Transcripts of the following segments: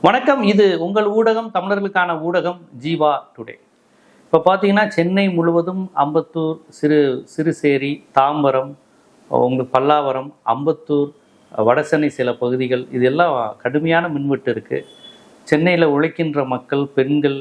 வணக்கம். இது உங்கள் ஊடகம், தமிழர்களுக்கான ஊடகம் ஜீவா டுடே. இப்போ பார்த்தீங்கன்னா சென்னை முழுவதும் அம்பத்தூர், சிறுசேரி, தாம்பரம், உங்களுக்கு பல்லாவரம், அம்பத்தூர், வடசென்னை சில பகுதிகள் இதெல்லாம் கடுமையான மின்வெட்டு இருக்குது. சென்னையில் உழைக்கின்ற மக்கள், பெண்கள்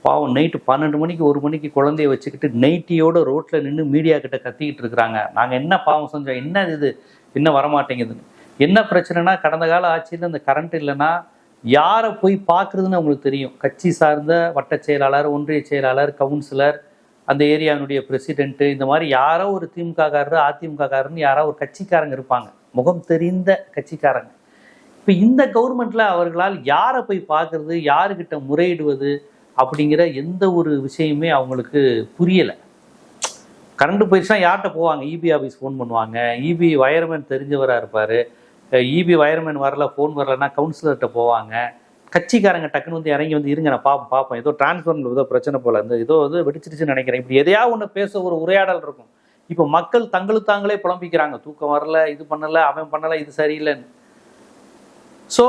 பாவம் நைட்டு 12 மணிக்கு 1 மணிக்கு குழந்தைய வச்சுக்கிட்டு நைட்டியோட ரோட்டில் நின்று மீடியா கிட்ட கத்திக்கிட்டு இருக்கிறாங்க. நாங்கள் என்ன பாவம் செஞ்சோம், என்ன இது இன்னும் வரமாட்டேங்குதுன்னு. என்ன பிரச்சனைனா, கடந்த கால ஆட்சியில் இந்த கரண்ட் இல்லைன்னா யாரை போய் பார்க்குறதுன்னு அவங்களுக்கு தெரியும். கட்சி சார்ந்த வட்ட செயலாளர், ஒன்றிய செயலாளர், கவுன்சிலர், அந்த ஏரியாவினுடைய பிரசிடென்ட்டு, இந்த மாதிரி யாரோ ஒரு திமுககாரர், அதிமுககாரர்னு யாரோ ஒரு கட்சிக்காரங்க இருப்பாங்க, முகம் தெரிந்த கட்சிக்காரங்க. இப்போ இந்த கவர்மெண்ட்டில் அவர்களால் யாரை போய் பார்க்குறது, யாருக்கிட்ட முறையிடுவது அப்படிங்கிற எந்த ஒரு விஷயமே அவங்களுக்கு புரியலை. கரண்ட் போயிடுச்சுன்னா யார்கிட்ட போவாங்க? இபி ஆஃபீஸ் ஃபோன் பண்ணுவாங்க. இபி வயர்மேன் தெரிஞ்சவராக இருப்பார். இபி வயர்மேன் வரல, ஃபோன் வரலன்னா கவுன்சிலர்கிட்ட போவாங்க. கட்சிக்காரங்க டக்குன்னு வந்து இறங்கி வந்து இருங்க நான் பார்ப்போம், ஏதோ டிரான்ஸ்ஃபர் ஏதோ பிரச்சனை போல இந்த ஏதோ வெடிச்சிருச்சுன்னு நினைக்கிறேன், இப்படி எதையாவது ஒன்று பேச ஒரு உரையாடல் இருக்கும். இப்போ மக்கள் தங்களுக்கு தாங்களே புலம்பிக்கிறாங்க, தூக்கம் வரல, இது பண்ணலை, அவன் பண்ணலை, இது சரியில்லைன்னு. ஸோ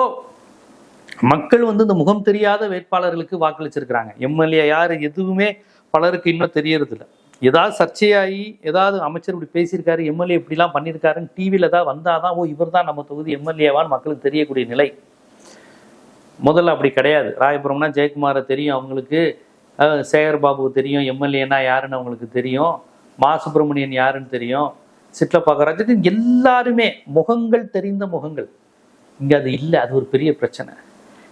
மக்கள் வந்து இந்த முகம் தெரியாத வேட்பாளர்களுக்கு வாக்களிச்சிருக்கிறாங்க. எம்எல்ஏ யார் எதுவுமே பலருக்கு இன்னும் தெரியறதில்லை. ஏதாவது சர்ச்சையாகி ஏதாவது அமைச்சர் இப்படி பேசியிருக்காரு, எம்எல்ஏ இப்படிலாம் பண்ணியிருக்காருன்னு டிவியில் ஏதாவது வந்தால் தான் ஓ இவர் தான் நம்ம தொகுதி எம்எல்ஏவான்னு மக்களுக்கு தெரியக்கூடிய நிலை. முதல்ல அப்படி கிடையாது. ராயபுரம்னா ஜெயக்குமாரை தெரியும் அவங்களுக்கு, சேகர் பாபு தெரியும், எம்எல்ஏனா யாருன்னு அவங்களுக்கு தெரியும், மா சுப்பிரமணியன் யாருன்னு தெரியும், சிட்லப்பாக்கராஜுக்கு எல்லாருமே முகங்கள் தெரிந்த முகங்கள். இங்கே அது இல்லை, அது ஒரு பெரிய பிரச்சனை.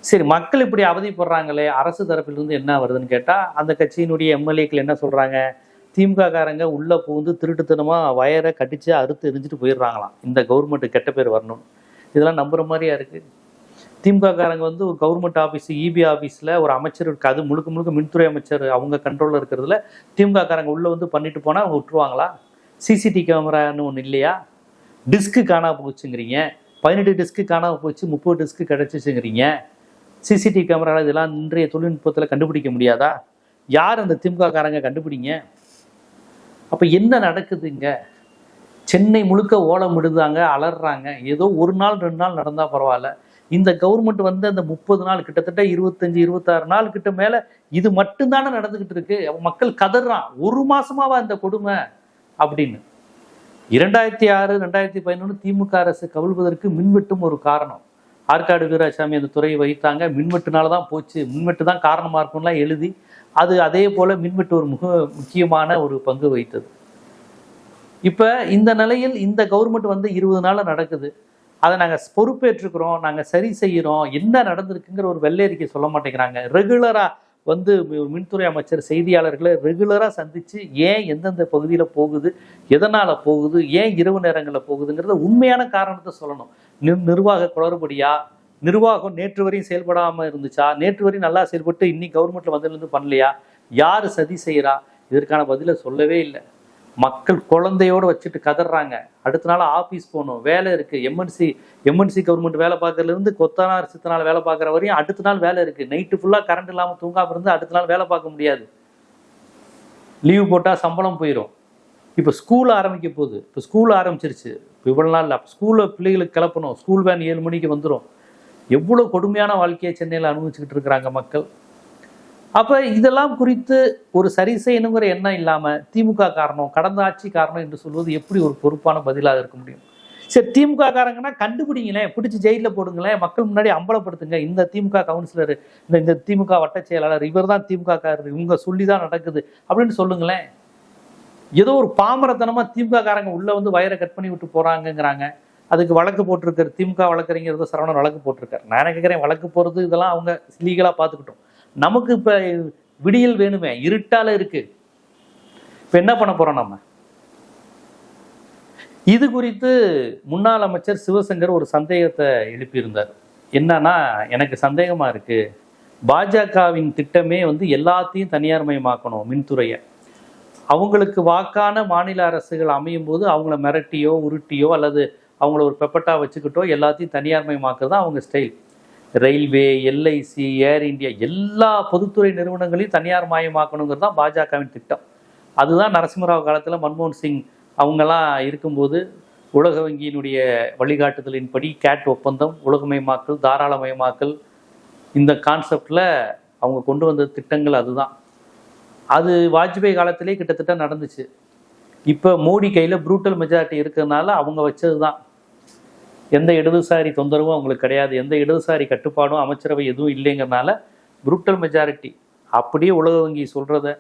சரி, மக்கள் இப்படி அவதிப்படுறாங்களே, அரசு தரப்பிலிருந்து என்ன வருதுன்னு கேட்டால் அந்த கட்சியினுடைய எம்எல்ஏக்கள் என்ன சொல்கிறாங்க? திமுக காரங்க உள்ளே புகுந்து திருட்டுத்தனமாக வயரை கட்டிச்சு அறுத்து எரிஞ்சிட்டு போயிடுறாங்களாம், இந்த கவர்மெண்ட்டு கெட்ட பேர் வரணும். இதெல்லாம் நம்புகிற மாதிரியா இருக்குது? திமுக காரங்க வந்து ஒரு கவர்மெண்ட் ஆஃபீஸ், இபி ஆஃபீஸில் ஒரு அமைச்சர் இருக்குது, அது முழுக்க முழுக்க மின்துறை அமைச்சர் அவங்க கண்ட்ரோலில் இருக்கிறதுல திமுக காரங்க உள்ளே வந்து பண்ணிட்டு போனால் அவங்க விட்டுருவாங்களா? சிசிடிவி கேமரான்னு ஒன்று இல்லையா? டிஸ்க்கு காணாமல் போச்சுங்கிறீங்க, 18 டிஸ்க்கு காணாமல் போச்சு, 30 டிஸ்க்கு கிடச்சிச்சுங்கிறீங்க. சிசிடிவி கேமரா இதெல்லாம் இன்றைய தொழில்நுட்பத்தில் கண்டுபிடிக்க முடியாதா? யார் அந்த திமுக காரங்க கண்டுபிடிங்க. அப்போ என்ன நடக்குதுங்க? சென்னை முழுக்க ஓலம் விடுதாங்க, அலறாங்க. ஏதோ ஒரு நாள் 2 நாள் நடந்தால் பரவாயில்ல. இந்த கவர்மெண்ட் வந்து அந்த 30 நாள், கிட்டத்தட்ட 25-26 நாள் கிட்ட மேலே இது மட்டும்தானே நடந்துக்கிட்டு இருக்கு. மக்கள் கதறான், ஒரு மாசமாவா இந்த கொடுமை அப்படின்னு. 2006, 2011 திமுக அரசு கவிழ்வதற்கு மின்வெட்டும் ஒரு காரணம். ஆற்காடு வீராசாமி அந்த துறையை வைத்தாங்க, மின்வெட்டுனால தான் போச்சு, மின்வெட்டு தான் காரணமாக இருக்கும்லாம் எழுதி அது அதே போல் மின்வெட்டு ஒரு முக்கியமான ஒரு பங்கு வகித்தது. இப்போ இந்த நிலையில் இந்த கவர்மெண்ட் வந்து 20 நாளில் நடக்குது, அதை நாங்கள் பொறுப்பேற்றுக்கிறோம், நாங்கள் சரி செய்கிறோம், என்ன நடந்திருக்குங்கிற ஒரு வெள்ளை சொல்ல மாட்டேங்கிறாங்க. ரெகுலராக வந்து மின்துறை அமைச்சர் செய்தியாளர்களை ரெகுலராக சந்தித்து ஏன் எந்தெந்த பகுதியில் போகுது, எதனால் போகுது, ஏன் இரவு நேரங்களில் போகுதுங்கிறத உண்மையான காரணத்தை சொல்லணும். நிர்வாக குளறுபடியா, நிர்வாகம் நேற்று வரையும் செயல்படாமல் இருந்துச்சா, நேற்று வரையும் நல்லா செயல்பட்டு இன்னைக்கு கவர்மெண்ட்டில் வந்ததுலேருந்து பண்ணலையா, யார் சதி செய்கிறா, இதற்கான பதிலை சொல்லவே இல்லை. மக்கள் குழந்தையோடு வச்சுட்டு கதறாங்க. அடுத்த நாள் ஆஃபீஸ் போகணும், வேலை இருக்குது. எம்என்சி கவர்மெண்ட் வேலை பார்க்கறதுலேருந்து கொத்தனார் சித்தனால வேலை பார்க்குற வரையும் அடுத்த நாள் வேலை இருக்குது. நைட்டு ஃபுல்லாக கரண்ட் இல்லாமல் தூங்காமல் இருந்து அடுத்த நாள் வேலை பார்க்க முடியாது. லீவு போட்டால் சம்பளம் போயிடும். இப்போ ஸ்கூல் ஆரம்பிக்க போகுது, இப்போ ஸ்கூல் ஆரம்பிச்சிருச்சு. இப்போ இவ்வளோ நாள் இல்லை, ஸ்கூலில் பிள்ளைகளுக்கு கிளப்பணும், ஸ்கூல் வேன் 7 மணிக்கு வந்துடும். எவ்வளோ கொடுமையான வாழ்க்கையை சென்னையில் அனுபவிச்சுக்கிட்டு இருக்கிறாங்க மக்கள். அப்போ இதெல்லாம் குறித்து ஒரு சரி செய்யணுங்கிற எண்ணம் இல்லாமல் திமுக காரணம், கடந்த ஆட்சி காரணம் என்று சொல்வது எப்படி ஒரு பொறுப்பான பதிலாக இருக்க முடியும்? சரி, திமுக காரங்கன்னா கண்டுபிடிங்களேன், பிடிச்சி ஜெயிலில் போடுங்களேன், மக்கள் முன்னாடி அம்பலப்படுத்துங்க. இந்த திமுக கவுன்சிலர், இந்த திமுக வட்ட செயலாளர், இவர் தான் திமுக காரர், இவங்க சொல்லி தான் நடக்குது அப்படின்னு சொல்லுங்களேன். ஏதோ ஒரு பாமரத்தனமாக திமுக காரங்க உள்ளே வந்து வயரை கட் பண்ணி விட்டு போகிறாங்கங்கிறாங்க. அதுக்கு வழக்கு போட்டிருக்காரு திமுக வழக்கறிஞர் சரவணன் வழக்கு போட்டிருக்காரு. நான் என்ன கேட்குறேன், வழக்கு போகிறது இதெல்லாம் அவங்க லீகலாக பார்த்துக்கிட்டோம். நமக்கு இப்போ விடியல் வேணுமே, இருட்டால இருக்கு. இப்போ என்ன பண்ண போறோம் நம்ம? இது குறித்து முன்னாள் அமைச்சர் சிவசங்கர் ஒரு சந்தேகத்தை எழுப்பியிருந்தார். என்னன்னா, எனக்கு சந்தேகமா இருக்கு, பாஜகவின் திட்டமே வந்து எல்லாத்தையும் தனியார் மயமாக்கணும், மின்துறையை. அவங்களுக்கு வாக்கான மாநில அரசுகள் அமையும் போது அவங்கள மிரட்டியோ உருட்டியோ அல்லது அவங்கள ஒரு பெப்பட்டா வச்சுக்கிட்டோ எல்லாத்தையும் தனியார் மயமாக்குறது தான் அவங்க ஸ்டைல். ரயில்வே, எல்ஐசி, ஏர் இந்தியா எல்லா பொதுத்துறை நிறுவனங்களையும் தனியார் மயமாக்கணுங்கிறது தான் பாஜகவின் திட்டம். அதுதான் நரசிம்மராவ் காலத்தில் மன்மோகன் சிங் அவங்கெல்லாம் இருக்கும்போது உலக வங்கியினுடைய வழிகாட்டுதலின்படி கேட் ஒப்பந்தம், உலகமயமாக்கல், தாராளமயமாக்கல், இந்த கான்செப்டில் அவங்க கொண்டு வந்த திட்டங்கள் அதுதான். அது வாஜ்பாய் காலத்திலே கிட்டத்தட்ட நடந்துச்சு. இப்போ மோடி கையில் ப்ரூட்டல் மெஜாரிட்டி இருக்கிறதுனால அவங்க வச்சது தான். எந்த இடதுசாரி தொந்தரவும் அவங்களுக்கு கிடையாது, எந்த இடதுசாரி கட்டுப்பாடும் அமைச்சரவை எதுவும் இல்லைங்கிறனால ப்ரூட்டல் மெஜாரிட்டி. அப்படியே உலக வங்கி சொல்கிறத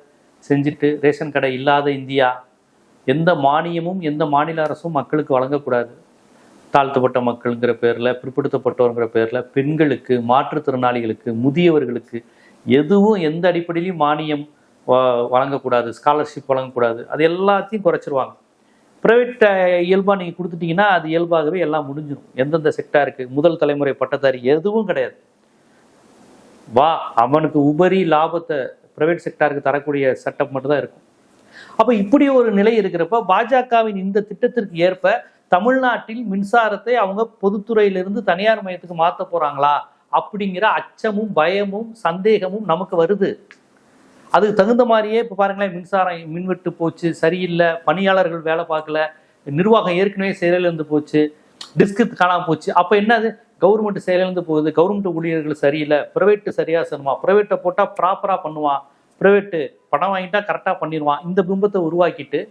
செஞ்சுட்டு ரேஷன் கடை இல்லாத இந்தியா, எந்த மானியமும் எந்த மாநில அரசும் மக்களுக்கு வழங்கக்கூடாது, தாழ்த்தப்பட்ட மக்களுங்கிற பேரில், பிற்படுத்தப்பட்டவங்கிற பேரில், பெண்களுக்கு, மாற்றுத்திறனாளிகளுக்கு, முதியவர்களுக்கு எதுவும் எந்த அடிப்படையிலையும் மானியம் வழங்கக்கூடாது, ஸ்காலர்ஷிப் வழங்கக்கூடாது, அது எல்லாத்தையும் குறைச்சிருவாங்க. ப்ரைவேட் இயல்பாக நீங்கள் கொடுத்துட்டிங்கன்னா அது இயல்பாகவே எல்லாம் முடிஞ்சிடும். எந்தெந்த செக்டாருக்கு முதல் தலைமுறை பட்டதாரி எதுவும் கிடையாது. வா, அவனுக்கு உபரி லாபத்தை ப்ரைவேட் செக்டாருக்கு தரக்கூடிய செட்டப் மட்டும்தான் இருக்கும். அப்போ இப்படி ஒரு நிலை இருக்கிறப்ப பாஜகவின் இந்த திட்டத்திற்கு ஏற்ப தமிழ்நாட்டில் மின்சாரத்தை அவங்க பொதுத்துறையிலிருந்து தனியார் மையத்துக்கு மாற்ற போறாங்களா அப்படிங்கிற அச்சமும் பயமும் சந்தேகமும் நமக்கு வருது. அதுக்கு தகுந்த மாதிரியே இப்போ பாருங்களேன், மின்சாரம் மின்வெட்டு போச்சு, சரியில்லை, பணியாளர்கள் வேலை பார்க்கல, நிர்வாகம் ஏற்கனவே செயலிழந்து போச்சு, டிஸ்க் காணாமல் போச்சு. அப்போ என்னது, கவர்மெண்ட் செயலிழந்து போகுது, கவர்மெண்ட் ஊழியர்கள் சரியில்லை, ப்ரைவேட்டு சரியாக செய்யணுமா, ப்ரைவேட்டை போட்டால் ப்ராப்பராக பண்ணுவான், ப்ரைவேட்டு பணம் வாங்கிட்டா கரெக்டாக பண்ணிடுவான், இந்த பிம்பத்தை உருவாக்கிட்டு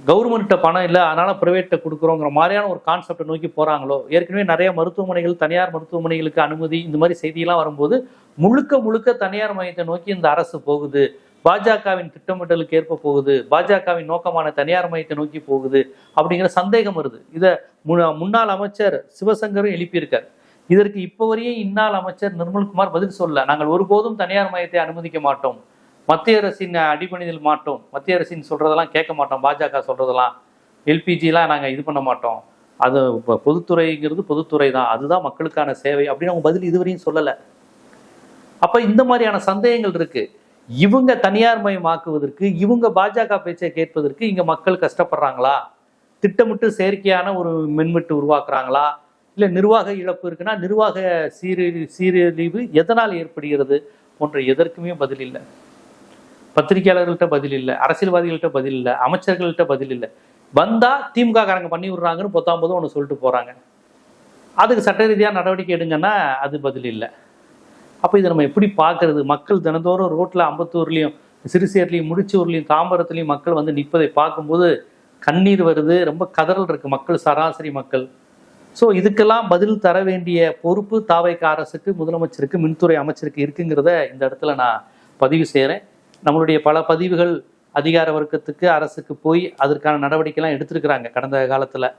கவர்மெண்ட்ட பணம் இல்லை அதனால் ப்ரைவேட்டை கொடுக்குறோங்கிற மாதிரியான ஒரு கான்செப்டை நோக்கி போகிறாங்களோ. ஏற்கனவே நிறைய மருத்துவமனைகள், தனியார் மருத்துவமனைகளுக்கு அனுமதி, இந்த மாதிரி செய்தியெல்லாம் வரும்போது முழுக்க தனியார் மையத்தை நோக்கி இந்த அரசு போகுது, பாஜகவின் திட்டமிட்டலுக்கு ஏற்ப போகுது, பாஜகவின் நோக்கமான தனியார் மையத்தை நோக்கி போகுது அப்படிங்கிற சந்தேகம் வருது. இதை முன்னாள் அமைச்சர் சிவசங்கரும் எழுப்பியிருக்கார். இதற்கு இப்போ வரையும் இந்நாள் அமைச்சர் நிர்மல்குமார் பதில் சொல்ல, நாங்கள் ஒருபோதும் தனியார் மையத்தை அனுமதிக்க மாட்டோம், மத்திய அரசின் அடிப்பணியில் மாட்டோம், மத்திய அரசின் சொல்றதெல்லாம் கேட்க மாட்டோம், பாஜக சொல்றதெல்லாம், எல்பிஜிலாம் நாங்கள் இது பண்ண மாட்டோம், அது பொதுத்துறைங்கிறது பொதுத்துறை தான், அதுதான் மக்களுக்கான சேவை அப்படின்னு அவங்க பதில் இதுவரையும் சொல்லலை. அப்ப இந்த மாதிரியான சந்தேகங்கள் இருக்கு. இவங்க தனியார் மயமாக்குவதற்கு, இவங்க பாஜக பேச்சை கேட்பதற்கு இங்க மக்கள் கஷ்டப்படுறாங்களா, திட்டமிட்டு செயற்கையான ஒரு மின்வெட்டு உருவாக்குறாங்களா, இல்லை நிர்வாக இழப்பு இருக்குன்னா நிர்வாக சீரழிவு எதனால் ஏற்படுகிறது போன்ற எதற்குமே பதில் இல்லை. பத்திரிகையாளர்கள்ட்ட பதில் இல்லை, அரசியல்வாதிகள்கிட்ட பதில் இல்லை, அமைச்சர்கள்ட்ட பதில் இல்லை. வந்தா திமுக காரங்க பண்ணி விடுறாங்கன்னு 19 ஒன்று சொல்லிட்டு போறாங்க. அதுக்கு சட்ட ரீதியாக நடவடிக்கை எடுங்கன்னா அது பதில் இல்லை. அப்போ இதை நம்ம எப்படி பார்க்கறது? மக்கள் தினந்தோறும் ரோட்டில் அம்பத்தூர்லையும் சிறுசேர்லையும் முடிச்சூர்லையும் தாம்பரத்துலையும் மக்கள் வந்து நிற்பதை பார்க்கும்போது கண்ணீர் வருது, ரொம்ப கதறல் இருக்கு மக்கள், சராசரி மக்கள். ஸோ இதுக்கெல்லாம் பதில் தர வேண்டிய பொறுப்பு தாவைக்க அரசுக்கு, முதலமைச்சருக்கு, மின்துறை அமைச்சருக்கு இருக்குங்கிறத இந்த இடத்துல நான் பதிவு செய்கிறேன். நம்மளுடைய பல பதிவுகள் அதிகார வர்க்கத்துக்கு, அரசுக்கு போய் அதற்கான நடவடிக்கைலாம் எடுத்திருக்கிறாங்க கடந்த காலத்தில்.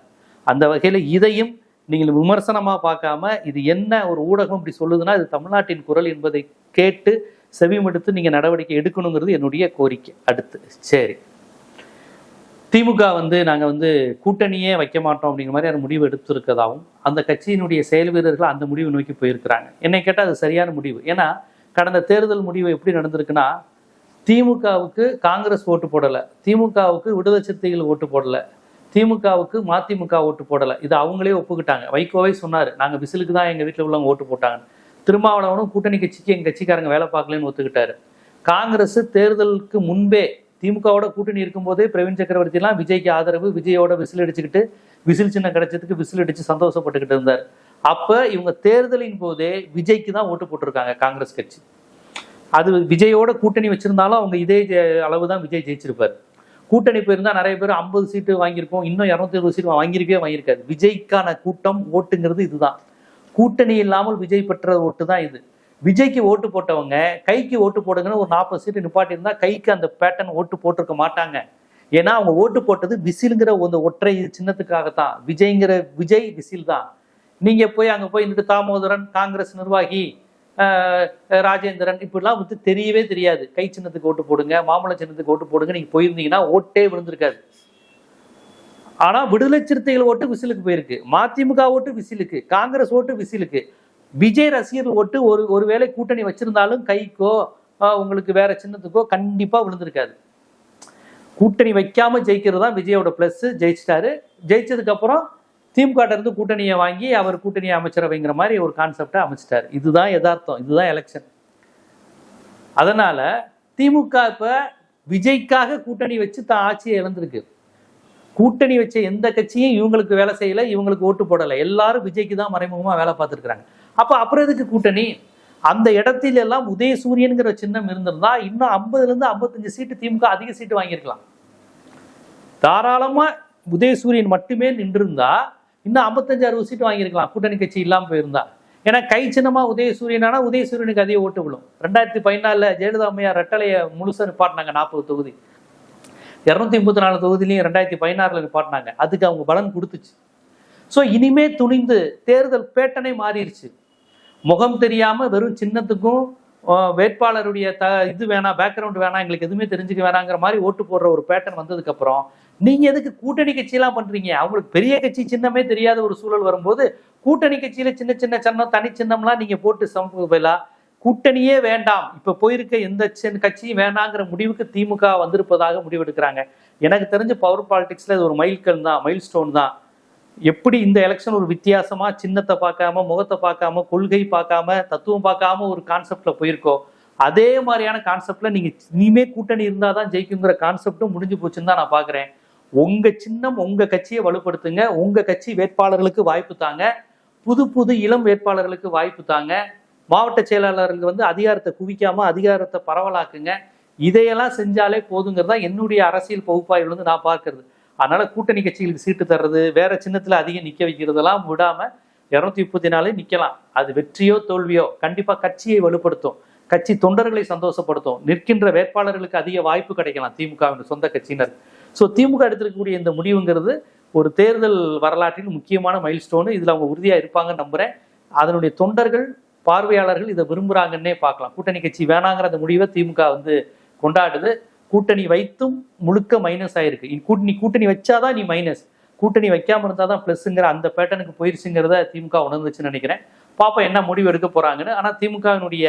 அந்த வகையில் இதையும் நீங்கள் விமர்சனமாக பார்க்காம, இது என்ன ஒரு ஊடகம் இப்படி சொல்லுதுன்னா இது தமிழ்நாட்டின் குரல் என்பதை கேட்டு செவிமடுத்து நீங்கள் நடவடிக்கை எடுக்கணுங்கிறது என்னுடைய கோரிக்கை. அடுத்து சரி, திமுக நாங்கள் கூட்டணியே வைக்க மாட்டோம் அப்படிங்கிற மாதிரி அந்த முடிவு எடுத்திருக்கதாகவும் அந்த கட்சியினுடைய செயல் வீரர்கள் அந்த முடிவு நோக்கி போயிருக்கிறாங்க. என்னை கேட்டால் அது சரியான முடிவு. ஏன்னா கடந்த தேர்தல் முடிவு எப்படி நடந்திருக்குன்னா, திமுகவுக்கு காங்கிரஸ் ஓட்டு போடலை, திமுகவுக்கு விடுதலை சிறுத்தைகள் ஓட்டு போடலை, திமுகவுக்கு மதிமுக ஓட்டு போடலை. இது அவங்களே ஒப்புக்கிட்டாங்க. வைகோவே சொன்னார், நாங்கள் விசிலுக்கு தான் எங்கள் வீட்டில் உள்ளவங்க ஓட்டு போட்டாங்க. திருமாவளவனும் கூட்டணி கட்சிக்கு எங்கள் கட்சிக்காரங்க வேலை பார்க்கலன்னு ஒத்துக்கிட்டாரு. காங்கிரஸ் தேர்தலுக்கு முன்பே திமுகவோட கூட்டணி இருக்கும்போதே பிரவீன் சக்கரவர்த்திலாம் விஜய்க்கு ஆதரவு, விஜயோட விசில் அடிச்சுக்கிட்டு, விசில் சின்ன கிடைச்சதுக்கு விசில் அடிச்சு சந்தோஷப்பட்டுக்கிட்டு இருந்தார். அப்போ இவங்க தேர்தலின் போதே விஜய்க்கு தான் ஓட்டு போட்டிருக்காங்க காங்கிரஸ் கட்சி. அது விஜயோட கூட்டணி வச்சிருந்தாலும் அவங்க இதே அளவு தான் விஜய் ஜெயிச்சிருப்பார். கூட்டணி போயிருந்தா நிறைய பேர் 50 சீட்டு வாங்கியிருக்கோம், இன்னும் 220 சீட்டு வாங்கியிருக்காது. விஜய்க்கான கூட்டம் ஓட்டுங்கிறது இதுதான். கூட்டணி இல்லாமல் விஜய் பெற்ற ஓட்டு தான் இது. விஜய்க்கு ஓட்டு போட்டவங்க கைக்கு ஓட்டு போடுங்கன்னு ஒரு 40 சீட்டு நிப்பாட்டி இருந்தா கைக்கு அந்த பேட்டர்ன் ஓட்டு போட்டிருக்க மாட்டாங்க. ஏன்னா அவங்க ஓட்டு போட்டது விசிலுங்கிற ஒரு ஒற்றை சின்னத்துக்காகத்தான். விஜய் விசில் தான். நீங்க போய் அங்க போய் இந்த தாமோதரன், காங்கிரஸ் நிர்வாகி ராஜேந்திரன் இப்படிலாம் தெரியவே தெரியாது. கை சின்னத்துக்கு ஓட்டு போடுங்க, மாம்பழ சின்னத்துக்கு ஓட்டு போடுங்க நீங்க போயிருந்தீங்கன்னா ஓட்டே விழுந்திருக்காது. ஆனா விடுதலை சிறுத்தைகள் ஓட்டு விசிலுக்கு போயிருக்கு, மதிமுக ஓட்டு விசிலுக்கு, காங்கிரஸ் ஓட்டு விசிலுக்கு. விஜய் ரசிகர்கள் ஓட்டு ஒருவேளை கூட்டணி வச்சிருந்தாலும் கைக்கோ உங்களுக்கு வேற சின்னத்துக்கோ கண்டிப்பா விழுந்திருக்காது. கூட்டணி வைக்காம ஜெயிக்கிறது தான் விஜயோட பிளஸ். ஜெயிச்சிட்டாரு. ஜெயிச்சதுக்கு அப்புறம் திமுக இருந்து கூட்டணியை வாங்கி அவர் கூட்டணியை அமைச்சரவைங்கிற மாதிரி ஒரு கான்செப்டை அமைச்சிட்டாரு. இதுதான் யதார்த்தம், இதுதான் எலெக்ஷன். அதனால திமுக இப்ப விஜய்க்காக கூட்டணி வச்சு தான் ஆட்சியை இழந்திருக்கு. கூட்டணி வச்ச எந்த கட்சியும் இவங்களுக்கு வேலை செய்யல, இவங்களுக்கு ஓட்டு போடலை. எல்லாரும் விஜய்க்கு தான் மறைமுகமா வேலை பார்த்துருக்காங்க. அப்புறம் எதுக்கு கூட்டணி? அந்த இடத்துல எல்லாம் உதயசூரியன்கிற சின்னம் இருந்திருந்தா இன்னும் 50லேருந்து 55 சீட்டு திமுக அதிக சீட்டு வாங்கியிருக்கலாம். தாராளமா உதயசூரியன் மட்டுமே நின்றிருந்தா இன்னும் 55-60 சீட்டு வாங்கியிருக்கலாம், கூட்டணி கட்சி இல்லாம போயிருந்தா. ஏன்னா கை சின்னமா உதயசூரியனானா உதயசூரியனுக்கு அதிக ஓட்டு விழும். 2014 ஜெயலலிதா அம்மையார் ரெட்டலையை முழுசா நிப்பாட்டினாங்க, 40 தொகுதி, 234 தொகுதியிலையும் 2016 நிப்பாட்டினாங்க. அதுக்கு அவங்க பலன் கொடுத்துச்சு. ஸோ இனிமே துணிந்து தேர்தல் பேட்டனை மாறிடுச்சு. முகம் தெரியாம வெறும் சின்னத்துக்கும் வேட்பாளருடைய இது வேணாம், பேக்ரவுண்ட் வேணாம், எங்களுக்கு எதுவுமே தெரிஞ்சுக்க வேணாங்கிற மாதிரி ஓட்டு போடுற ஒரு பேட்டர்ன் வந்ததுக்கு அப்புறம் நீங்க எதுக்கு கூட்டணி கட்சியெல்லாம் பண்றீங்க? அவங்களுக்கு பெரிய கட்சி சின்னமே தெரியாத ஒரு சூழல் வரும்போது கூட்டணி கட்சியில சின்ன சின்ன சின்னம் தனி சின்னம்லாம் நீங்க போட்டு சமூகலா கூட்டணியே வேண்டாம், இப்ப போயிருக்க எந்த கட்சியும் வேண்டாங்கிற முடிவுக்கு திமுக வந்திருப்பதாக முடிவெடுக்கிறாங்க. எனக்கு தெரிஞ்ச பவர் பாலிடிக்ஸ்ல இது ஒரு மைல்கல் தான், மைல் ஸ்டோன் தான். எப்படி இந்த எலெக்ஷன் ஒரு வித்தியாசமா சின்னத்தை பார்க்காம, முகத்தை பார்க்காம, கொள்கை பார்க்காம, தத்துவம் பார்க்காம ஒரு கான்செப்ட்ல போயிருக்கோ, அதே மாதிரியான கான்செப்ட்ல நீங்க இனிமே கூட்டணி இருந்தாதான் ஜெயிக்குங்கிற கான்செப்டும் முடிஞ்சு போச்சுன்னு தான் நான் பாக்குறேன். உங்க சின்னம் உங்க கட்சியை வலுப்படுத்துங்க, உங்க கட்சி வேட்பாளர்களுக்கு வாய்ப்பு தாங்க, புது புது இளம் வேட்பாளர்களுக்கு வாய்ப்பு தாங்க, மாவட்ட செயலாளர்களுக்கு அதிகாரத்தை குவிக்காம அதிகாரத்தை பரவலாக்குங்க. இதையெல்லாம் செஞ்சாலே போதுங்கிறதா என்னுடைய அரசியல் பகுப்பாய்வு நான் பார்க்கறது. அதனால கூட்டணி கட்சிகளுக்கு சீட்டு தர்றது, வேற சின்னத்துல அதிகம் நிக்க வைக்கிறதெல்லாம் விடாம 234 நிக்கலாம். அது வெற்றியோ தோல்வியோ கண்டிப்பா கட்சியை வலுப்படுத்தும், கட்சி தொண்டர்களை சந்தோஷப்படுத்தும், நிற்கின்ற வேட்பாளர்களுக்கு அதிக வாய்ப்பு கிடைக்கலாம் திமுகவின் சொந்த கட்சியினர். ஸோ திமுக எடுத்திருக்கக்கூடிய இந்த முடிவுங்கிறது ஒரு தேர்தல் வரலாற்றில் முக்கியமான மைல்ஸ்டோனு. இதுல அவங்க உறுதியா இருப்பாங்கன்னு நம்புறேன். அதனுடைய தொண்டர்கள், பார்வையாளர்கள் இதை விரும்புறாங்கன்னே பார்க்கலாம். கூட்டணி கட்சி வேணாங்கிற அந்த முடிவை திமுக கொண்டாடுது. கூட்டணி வைத்தும் முழுக்க மைனஸ் ஆயிருக்கு. கூட்டணி வச்சாதான் நீ மைனஸ், கூட்டணி வைக்காம இருந்தாதான் பிளஸ்ங்கிற அந்த பேட்டனுக்கு போயிருச்சுங்கிறத திமுக உணர்ந்துச்சுன்னு நினைக்கிறேன். பாப்பா என்ன முடிவு எடுக்க போறாங்கன்னு. ஆனா திமுகவினுடைய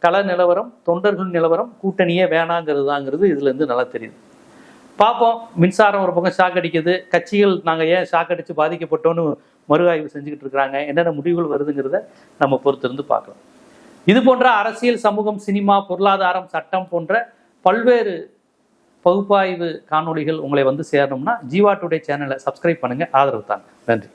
கள நிலவரம், தொண்டர்கள் நிலவரம் கூட்டணியே வேணாங்கிறது இதுல இருந்து நல்லா தெரியுது. பார்ப்போம். மின்சாரம் ஒரு பக்கம் ஷாக் அடிக்குது, கட்சிகள் நாங்கள் ஏன் ஷாக் அடிச்சு பாதிக்கப்பட்டோன்னு மறு ஆய்வு செஞ்சுக்கிட்டு இருக்கிறாங்க. என்னென்ன முடிவுகள் வருதுங்கிறத நம்ம பொறுத்திருந்து பார்க்கலாம். இது போன்ற அரசியல், சமூகம், சினிமா, பொருளாதாரம், சட்டம் போன்ற பல்வேறு பகுப்பாய்வு காணொளிகள் உங்களை சேரணும்னா ஜீவா டுடே சேனலை சப்ஸ்கிரைப் பண்ணுங்க, ஆதரவு தாங்க. நன்றி.